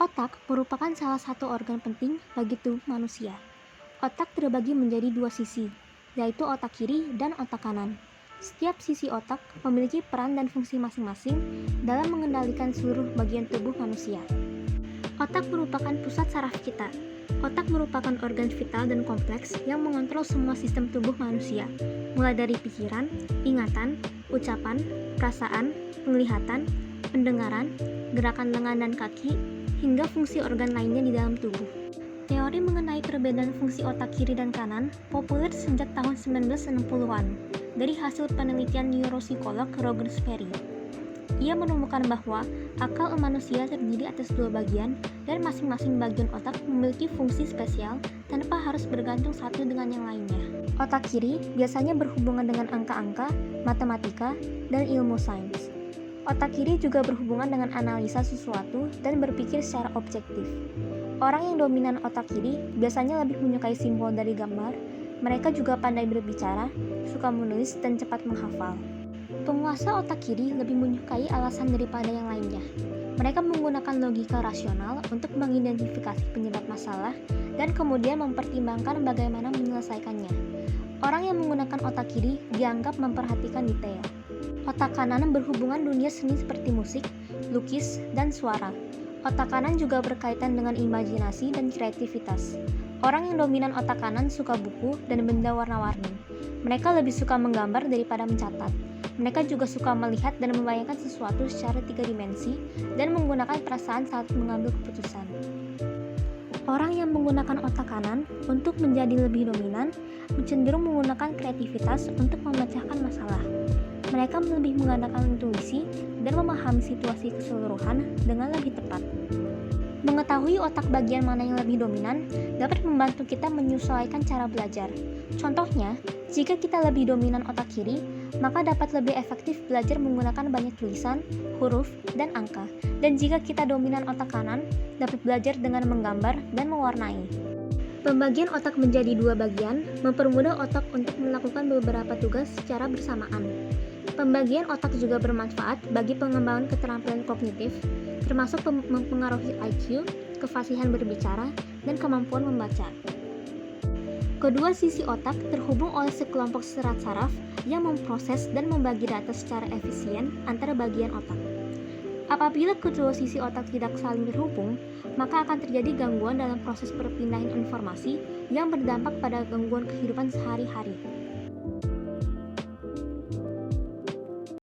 Otak merupakan salah satu organ penting bagi tubuh manusia. Otak terbagi menjadi dua sisi, yaitu otak kiri dan otak kanan. Setiap sisi otak memiliki peran dan fungsi masing-masing dalam mengendalikan seluruh bagian tubuh manusia. Otak merupakan pusat saraf kita. Otak merupakan organ vital dan kompleks yang mengontrol semua sistem tubuh manusia, mulai dari pikiran, ingatan, ucapan, perasaan, penglihatan, pendengaran, gerakan lengan dan kaki, hingga fungsi organ lainnya di dalam tubuh. Teori mengenai perbedaan fungsi otak kiri dan kanan populer sejak tahun 1960-an dari hasil penelitian neuropsikolog Roger Sperry. Ia menemukan bahwa akal manusia terdiri atas dua bagian dan masing-masing bagian otak memiliki fungsi spesial tanpa harus bergantung satu dengan yang lainnya. Otak kiri biasanya berhubungan dengan angka-angka, matematika, dan ilmu sains. Otak kiri juga berhubungan dengan analisa sesuatu dan berpikir secara objektif. Orang yang dominan otak kiri biasanya lebih menyukai simbol dari gambar. Mereka juga pandai berbicara, suka menulis, dan cepat menghafal. Penguasa otak kiri lebih menyukai alasan daripada yang lainnya. Mereka menggunakan logika rasional untuk mengidentifikasi penyebab masalah dan kemudian mempertimbangkan bagaimana menyelesaikannya. Orang yang menggunakan otak kiri dianggap memperhatikan detail. Otak kanan berhubungan dunia seni seperti musik, lukis, dan suara. Otak kanan juga berkaitan dengan imajinasi dan kreativitas. Orang yang dominan otak kanan suka buku dan benda warna-warni. Mereka lebih suka menggambar daripada mencatat. Mereka juga suka melihat dan membayangkan sesuatu secara 3 dimensi dan menggunakan perasaan saat mengambil keputusan. Orang yang menggunakan otak kanan untuk menjadi lebih dominan cenderung menggunakan kreativitas untuk memecahkan masalah. Mereka lebih mengandalkan intuisi dan memahami situasi keseluruhan dengan lebih tepat. Mengetahui otak bagian mana yang lebih dominan dapat membantu kita menyesuaikan cara belajar. Contohnya, jika kita lebih dominan otak kiri, maka dapat lebih efektif belajar menggunakan banyak tulisan, huruf, dan angka. Dan jika kita dominan otak kanan, dapat belajar dengan menggambar dan mewarnai. Pembagian otak menjadi dua bagian mempermudah otak untuk melakukan beberapa tugas secara bersamaan. Pembagian otak juga bermanfaat bagi pengembangan keterampilan kognitif, termasuk mempengaruhi IQ, kefasihan berbicara, dan kemampuan membaca. Kedua sisi otak terhubung oleh sekelompok serat saraf yang memproses dan membagi data secara efisien antara bagian otak. Apabila kedua sisi otak tidak saling terhubung, maka akan terjadi gangguan dalam proses perpindahan informasi yang berdampak pada gangguan kehidupan sehari-hari.